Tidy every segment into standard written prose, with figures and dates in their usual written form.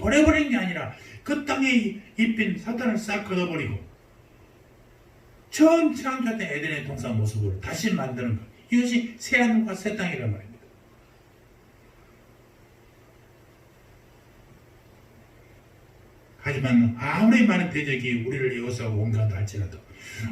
버려버린 게 아니라 그 땅에 입힌 사탄을 싹 걷어버리고 처음 창조된 에덴의 동산 모습으로 다시 만드는 것. 이것이 새하늘과 새 땅이란 말입니다. 하지만 아무리 많은 대적이 우리를 에워싸고 온갖 할지라도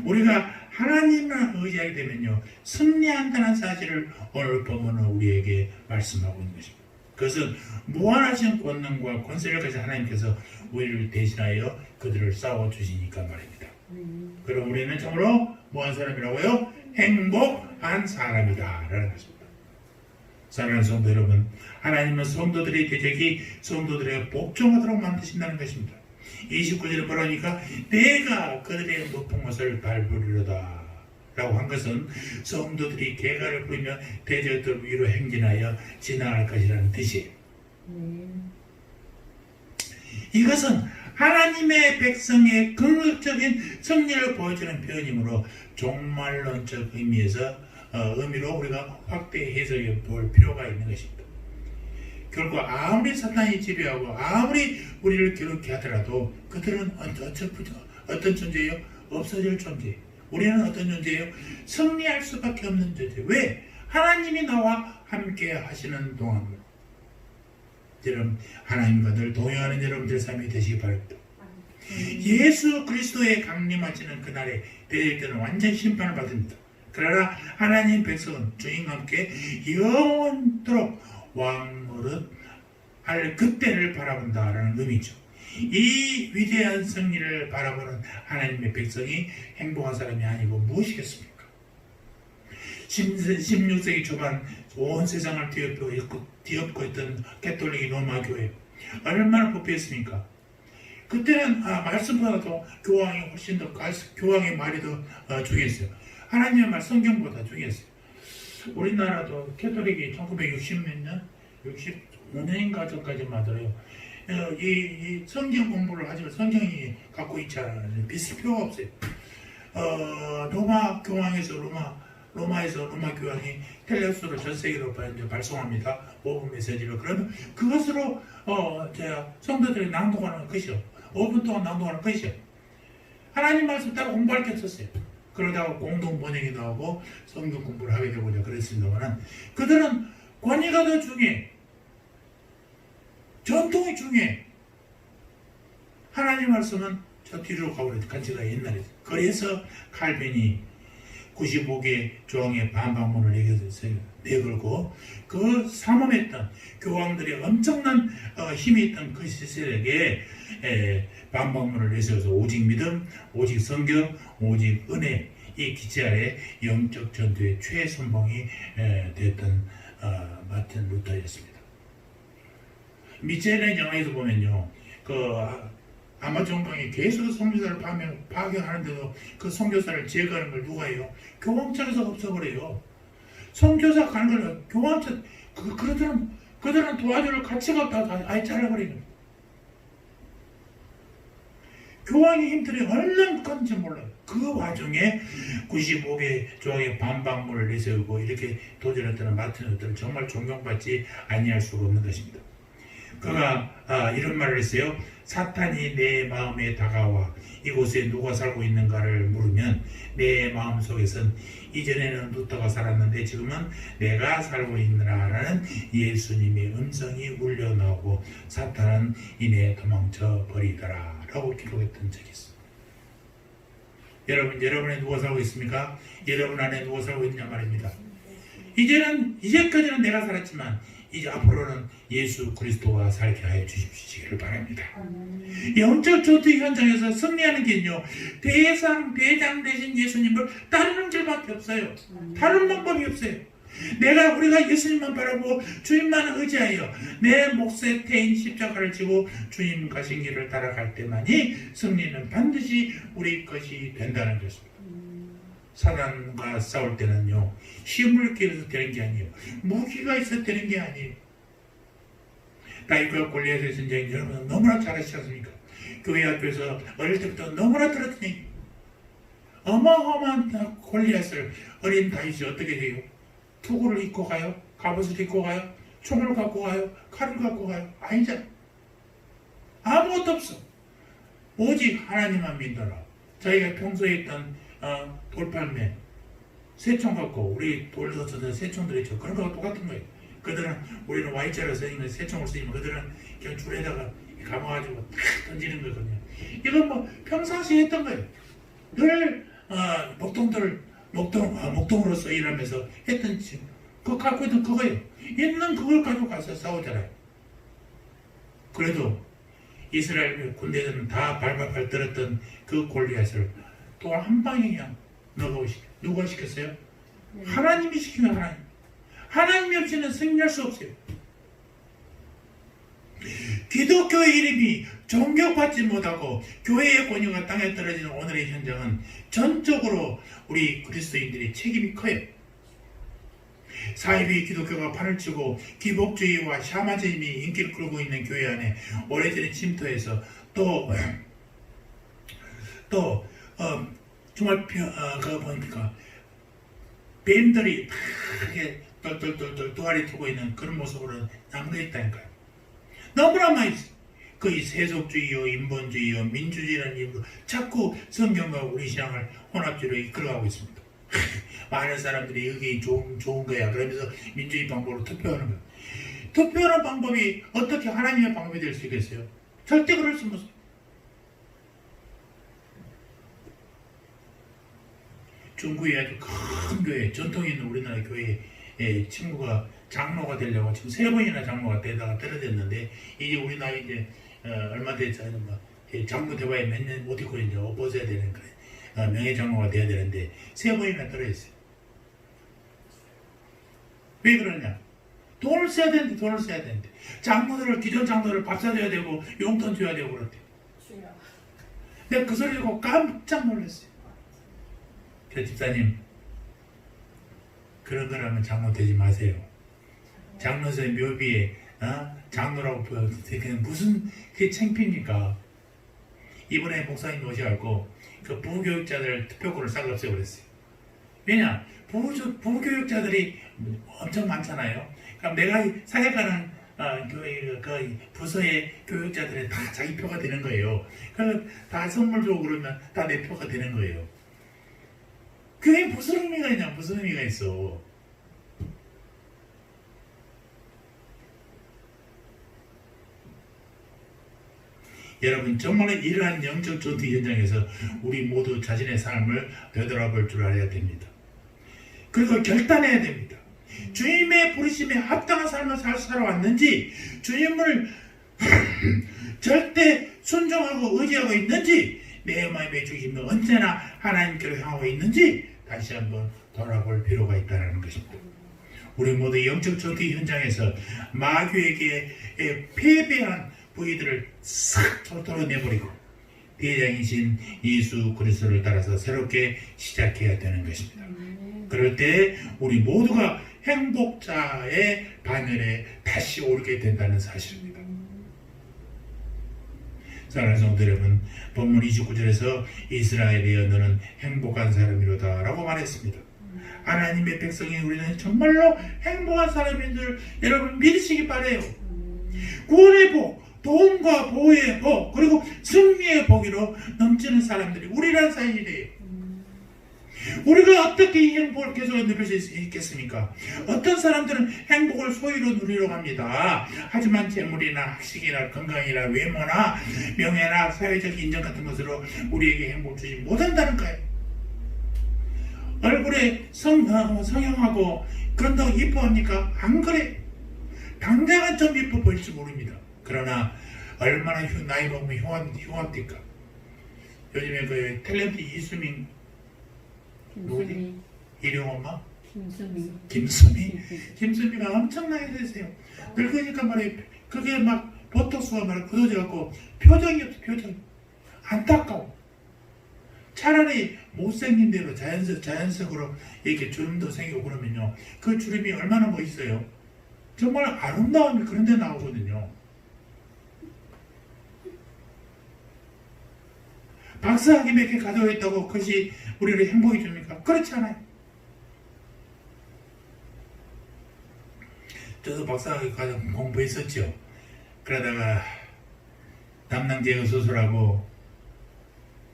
우리가 하나님을 의지하게 되면요 승리한다는 사실을 오늘 본문은 우리에게 말씀하고 있는 것입니다. 그것은 무한하신 권능과 권세를 가진 하나님께서 우리를 대신하여 그들을 싸워주시니까 말입니다. 그럼 우리는 참으로 무한 사람이라고요? 행복한 사람이다 라는 것입니다. 사랑하는 성도 여러분, 하나님은 성도들의 대적이 성도들의 복종하도록 만드신다는 것입니다. 29절에 뭐라니까 내가 그들의 높은 것을 밟으리로다 라고 한 것은 성도들이 개가를 부리며 대적들 위로 행진하여 지나갈 것이라는 뜻이에요. 이것은 하나님의 백성의 긍정적인 승리를 보여주는 표현이므로 종말론적 의미로 우리가 확대 해석해 볼 필요가 있는 것입니다. 결국 아무리 사탄이 지배하고 아무리 우리를 괴롭게 하더라도 그들은 어떤 존재예요? 없어질 존재예요. 우리는 어떤 존재예요? 승리할 수밖에 없는 존재예요. 왜? 하나님이 나와 함께 하시는 동안 여러분 하나님과 늘 동행하는 여러분들 삶이 되시기 바랍니다. 예수 그리스도의 강림하시는 그날에 대적들은 완전 심판을 받습니다. 그러나 하나님 백성은 주님과 함께 영원토록 왕노릇 할 그때를 바라본다라는 의미죠. 이 위대한 승리를 바라보는 하나님의 백성이 행복한 사람이 아니고 무엇이겠습니까? 16세기 초반 온 세상을 뒤엎고 있던 가톨릭 로마 교회 얼마나 부패했습니까? 그때는 말씀보다도 교황이 훨씬 더 교황의 말이 더 중요했어요. 하나님의 말 성경보다 중요했어요. 우리나라도 가톨릭이 1960몇 년? 65년인가 전까지만 하더라도 이 성경 공부를 하지만 성경이 갖고 있지 않아요. 비슷 필요가 없어요. 로마 교황에서 로마에서 로마 교황이 텔레스로 전 세계로 발송합니다. 오분 메시지로. 그러면 그것으로 성도들이 낭독하는 것이요. 5분 동안 낭독하는 것이요. 하나님 말씀 다 공부할 게 없었어요. 그러다가 공동 번역이 나오고 성경 공부를 하게 되고자 그랬습니다만 그들은 권위가 더 중요해. 전통이 중요해. 하나님 말씀은 저 뒤로 가버렸죠. 간지가 옛날에. 그래서 칼빈이 95개 조항의 반박문을 내걸고 그 삼엄했던 교황들의 엄청난 힘이 있던 그 시절에게 반박문을 내세워서 오직 믿음, 오직 성경, 오직 은혜 이 기체 아래 영적 전투의 최선봉이 됐던 마틴 루터였습니다. 미첼의 영화에서 보면요, 아마존강에 계속 선교사를 파견하는데도 그 선교사를 제거하는 걸 누가 해요? 교황청에서 없애버려요. 선교사 가는 걸 교황청 그들은 도와줄 가치가 없다고 아예 잘라버리는. 교황의 힘들이 얼마나 큰지 몰라요. 그 와중에 95개 조항의 반박문을 내세우고 이렇게 도전했던 마틴 루터를 정말 존경받지 아니할 수가 없는 것입니다. 그가 이런 말을 했어요. 사탄이 내 마음에 다가와 이곳에 누가 살고 있는가를 물으면 내 마음속에선 이전에는 루터가 살았는데 지금은 내가 살고 있느라라는 예수님의 음성이 울려나오고 사탄은 이내 도망쳐 버리더라 라고 기록했던 적이 있어요. 여러분의 누가 살고 있습니까? 여러분 안에 누가 살고 있냐 말입니다. 이제까지는 내가 살았지만 이제 앞으로는 예수 그리스도가 살게 하여 주시기를 바랍니다. 영적 전투 현장에서 승리하는 게요, 대장 대신 예수님을 따르는 길밖에 없어요. 다른 방법이 없어요. 우리가 예수님만 바라고 주님만 의지하여 내 몫에 태인 십자가를 지고 주님 가신 길을 따라갈 때만이 승리는 반드시 우리 것이 된다는 것입니다. 사단과 싸울 때는요, 힘을 기울여서 되는 게 아니에요. 무기가 있어서 되는 게 아니에요. 다윗과 골리앗의 전쟁 여러분 너무나 잘 아시지 않습니까? 교회 학교에서 어릴 때부터 너무나 들었던 얘기. 어마어마한 골리앗을 어린 다윗이 어떻게 해요? 투구를 입고 가요? 갑옷을 입고 가요? 총을 갖고 가요? 칼을 갖고 가요? 아니잖아요. 아무것도 없어. 오직 하나님만 믿어라. 자기가 평소에 있던 돌팔매, 새총 갖고 우리 돌도 쓰던 새총들이 있죠. 그런 거랑 똑같은 거예요. 그들은 우리는 Y자로 쓰니까 새총을 쓰지만 그들은 그냥 줄에다가 감아가지고 탁 던지는 거거든요. 이건 뭐 평상시에 했던 거예요. 늘 목동으로서 일하면서 했던 짓. 그거 갖고 있던 그거예요. 있는 그걸 가지고 가서 싸우잖아요. 그래도 이스라엘 군대들은 다 발발발 떨었던 그 골리앗을 또 한 방에 그냥 누가 시켰어요? 하나님이 시킨 하나님. 하나님이 없이는 승리할 수 없어요. 기독교의 이름이 존경받지 못하고 교회의 권위가 땅에 떨어지는 오늘의 현장은 전적으로 우리 그리스도인들의 책임이 커요. 사이비 기독교가 판을 치고 기복주의와 샤머니즘이 인기를 끌고 있는 교회 안에 오래전에 침투해서 정말 그거 보니까 뱀들이 똘똘똘똘 또아리 두고 있는 그런 모습으로 남겨 있다니까요. 너무나 많이 있어요. 그 세속주의요, 인본주의요, 민주주의라는 이름으로 자꾸 성경과 우리 신앙을 혼합주의로 이끌어가고 있습니다. 많은 사람들이 여기 좋은 거야. 그러면서 민주주의 방법으로 투표하는 거예요. 투표하는 방법이 어떻게 하나님의 방법이 될 수 있겠어요? 절대 그럴 수 없어요. 중국의 아주 큰 교회, 전통이 있는 우리나라 교회에 친구가 장로가 되려고 지금 3번이나 장로가 되다가 떨어졌는데 이제 우리 나이 이제 얼마 됐지 않으면 뭐 장로 대화에 몇 년 못 있고 이제 벗어야 되는 그래. 명예장로가 돼야 되는데 3번이나 떨어졌어요. 왜 그러냐? 돈을 써야 되는데 기존 장로를 밥 사줘야 되고 용돈 줘야 되고 그렇대. 내가 그 소리 듣고 깜짝 놀랐어요. 그래서 집사님, 그런 거라면 장로 되지 마세요. 장로의 묘비에 장로라고 보여도 무슨 그게 창피입니까? 이번에 목사님 오셔갖고 그 부교육자들 투표권을 싹 없애버렸어요. 왜냐? 부교육자들이 엄청 많잖아요. 그럼 내가 사역하는 교회 그 부서의 교육자들이 다 자기 표가 되는 거예요. 그럼 다 선물 주고 그러면 다 내 표가 되는 거예요. 그게 무슨 의미가 있냐? 무슨 의미가 있어? 여러분 정말 이러한 영적 전투 현장에서 우리 모두 자신의 삶을 되돌아볼 줄 알아야 됩니다. 그리고 결단해야 됩니다. 주님의 부르심에 합당한 삶을 살아왔는지, 주님을 절대 순종하고 의지하고 있는지, 내 마음의 중심이 언제나 하나님께로 향하고 있는지 다시 한번 돌아볼 필요가 있다는 것입니다. 우리 모두 영적 전투 현장에서 마귀에게 패배한 부위들을 싹 털어내버리고 대장이신 예수 그리스도를 따라서 새롭게 시작해야 되는 것입니다. 그럴 때 우리 모두가 행복자의 반열에 다시 오르게 된다는 사실입니다. 사랑하는 성도 여러분, 본문 29절에서 이스라엘이여 너는 행복한 사람이로다 라고 말했습니다. 하나님의 백성이 우리는 정말로 행복한 사람인 줄 여러분 믿으시기 바라요. 구원의 복, 도움과 보호의 복, 그리고 승리의 복으로 넘치는 사람들이 우리란 사실이에요. 우리가 어떻게 이 행복을 계속 누릴 수 있겠습니까? 어떤 사람들은 행복을 소유로 누리려고 합니다. 하지만 재물이나 학식이나 건강이나 외모나 명예나 사회적 인정 같은 것으로 우리에게 행복을 주지 못한다는 거예요. 얼굴에 성형하고 그런다고 이뻐합니까? 안 그래. 당장은 좀 이뻐 보일지 모릅니다. 그러나 얼마나 나이 먹으면 흉합니까? 요즘에 그 탤런트 이수민 누구지? 일용엄마? 김수미가 엄청나게 되세요. 늙으니까 말이에요. 그게 막 보톡스가 막 굳어져갖고 표정이 없어. 표정 안타까워. 차라리 못생긴 대로 자연적으로 이렇게 주름도 생기고 그러면요, 그 주름이 얼마나 멋있어요. 정말 아름다움이 그런 데 나오거든요. 박사학위 몇 개 가지고 있다고 그것이 우리를 행복해 줍니까? 그렇지 않아요. 저도 박사학위 가지고 공부했었죠. 그러다가 담낭제거 수술하고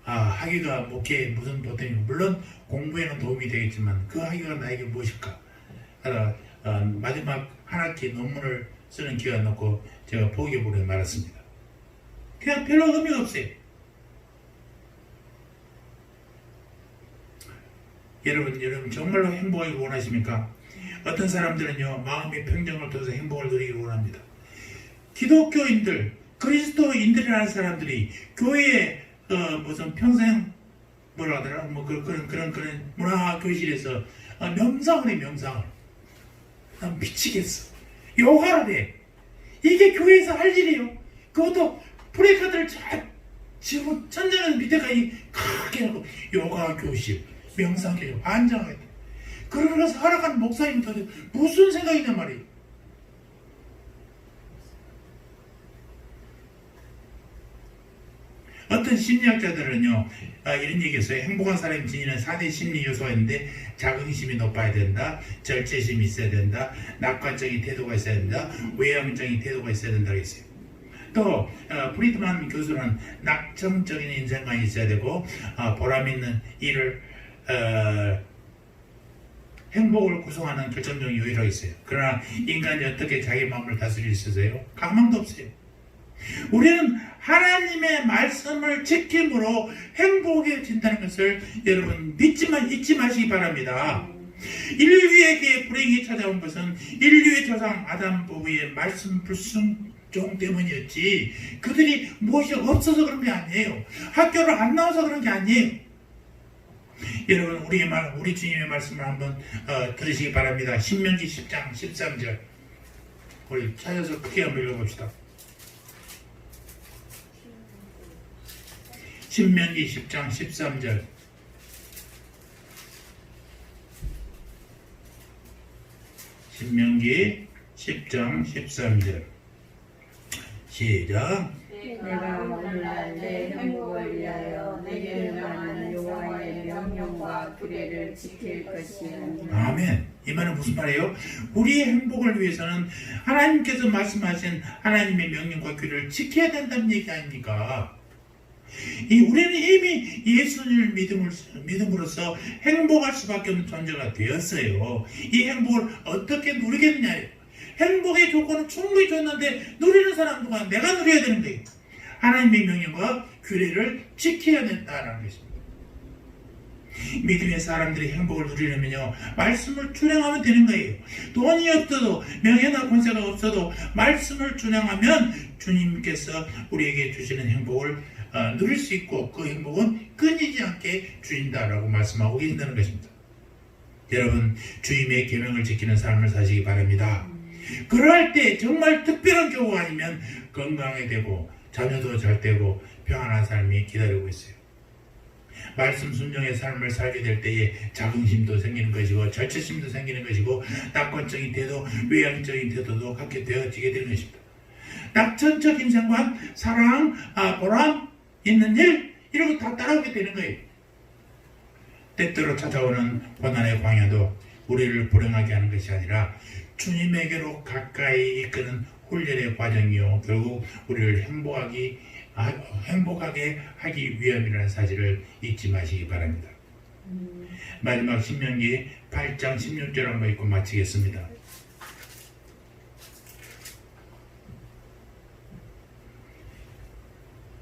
학위가 목회 무슨 보탬이 물론 공부에는 도움이 되겠지만 그 학위가 나에게 무엇일까? 마지막 한 학기 논문을 쓰는 기간 놓고 제가 포기해버리고 말았습니다. 그냥 별로 의미가 없어요. 여러분 정말로 행복하길 원하십니까? 어떤 사람들은요 마음의 평정을 통해서 행복을 누리기를 원합니다. 기독교인들, 그리스도인들이라는 사람들이 교회에 무슨 평생 뭐라 하더라 그런 문화 교실에서 명상을 해. 명상을 난 미치겠어. 요가를 해. 이게 교회에서 할 일이에요. 그것도 프레카드를 잘 지금 천장에서 밑에까지 크게 하고 요가 교실, 명상 교실 환장하게 돼. 그러면서 살아가는 목사님들 무슨 생각이냐 말이에요. 어떤 심리학자들은요 이런 얘기했어요. 행복한 사람이 지니는 4대 심리 요소가 있는데 자긍심이 높아야 된다, 절제심이 있어야 된다, 낙관적인 태도가 있어야 된다, 외향적인 태도가 있어야 된다고 했어요. 또 프리드만 교수는 낙천적인 인생관이 있어야 되고 보람 있는 일을 행복을 구성하는 결정적인 요인이라고 있어요. 그러나 인간이 어떻게 자기 마음을 다스릴 수 있어요? 가망도 없어요. 우리는 하나님의 말씀을 지킴으로 행복해진다는 것을 여러분 잊지 마시기 바랍니다. 인류에게 불행이 찾아온 것은 인류의 조상 아담 부부의 말씀 불순종 때문이었지 그들이 무엇이 없어서 그런 게 아니에요. 학교를 안 나와서 그런 게 아니에요. 여러분 우리 주님의 말씀을 한번 들으시기 바랍니다. 신명기 10장 13절 우리 찾아서 크게 한번 읽어봅시다. 신명기 10장 13절 신명기 10장 13절 시작. 내가 오늘날 내 행복을 위하여 내게 명하는 여호와의 명령과 규례를 지킬 것이니라. 아멘. 이 말은 무슨 말이에요? 우리의 행복을 위해서는 하나님께서 말씀하신 하나님의 명령과 규례를 지켜야 된다는 얘기 아닙니까? 우리는 이미 예수님을 믿음으로써 행복할 수밖에 없는 존재가 되었어요. 이 행복을 어떻게 누리겠느냐예요. 행복의 조건은 충분히 줬는데 누리는 사람 누가 내가 누려야 되는 거예요. 하나님의 명령과 규례를 지켜야 된다는 것입니다. 믿음의 사람들이 행복을 누리려면요 말씀을 준행하면 되는 거예요. 돈이 없어도 명예나 권세가 없어도 말씀을 준행하면 주님께서 우리에게 주시는 행복을 누릴 수 있고 그 행복은 끊이지 않게 주신다라고 말씀하고 계신다는 것입니다. 여러분 주님의 계명을 지키는 삶을 사시기 바랍니다. 그럴 때 정말 특별한 경우가 아니면 건강하게 되고 자녀도 잘 되고 평안한 삶이 기다리고 있어요. 말씀 순종의 삶을 살게 될 때에 자긍심도 생기는 것이고 절제심도 생기는 것이고 낙관적인 태도, 외향적인 태도도 갖게 되어지게 되는 것입니다. 낙천적 인생관, 사랑, 보람 있는 일 이런 거 다 따라오게 되는 거예요. 때때로 찾아오는 고난의 광야도 우리를 불행하게 하는 것이 아니라 주님에게로 가까이 이끄는 훈련의 과정이요 결국 우리를 행복하게 하기 위함이라는 사실을 잊지 마시기 바랍니다. 마지막 신명기 8장 16절 한번 읽고 마치겠습니다.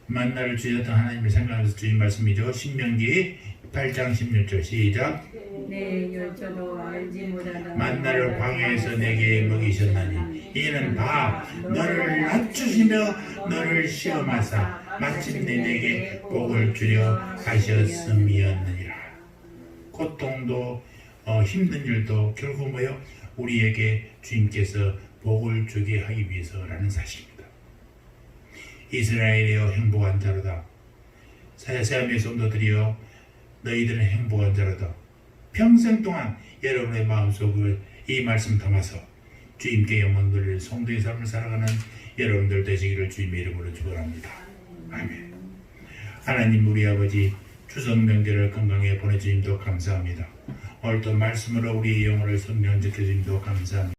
만나를 주셨던 하나님을 생각하면서 주신 말씀이죠. 신명기 8장 16절 시작. 내 열조도 알지 못하던 만나를 광야에서 내게 먹이셨나니 이는 다 너를 낮추시며 너를 시험하사 마침내 내게 복을 주려 하셨음이었느니라. 고통도 힘든 일도 결국 뭐요? 우리에게 주님께서 복을 주게 하기 위해서라는 사실입니다. 이스라엘이여 행복한 자로다. 세세함의 성도들이여 너희들은 행복한 자로다. 평생 동안 여러분의 마음속을 이 말씀 담아서 주님께 영광 돌릴 성도의 삶을 살아가는 여러분들 되시기를 주님의 이름으로 축원합니다. 아멘. 하나님 우리 아버지 추석 명절을 건강에 보내주님도 감사합니다. 오늘 또 말씀으로 우리의 영혼을 성령 지켜주님도 감사합니다.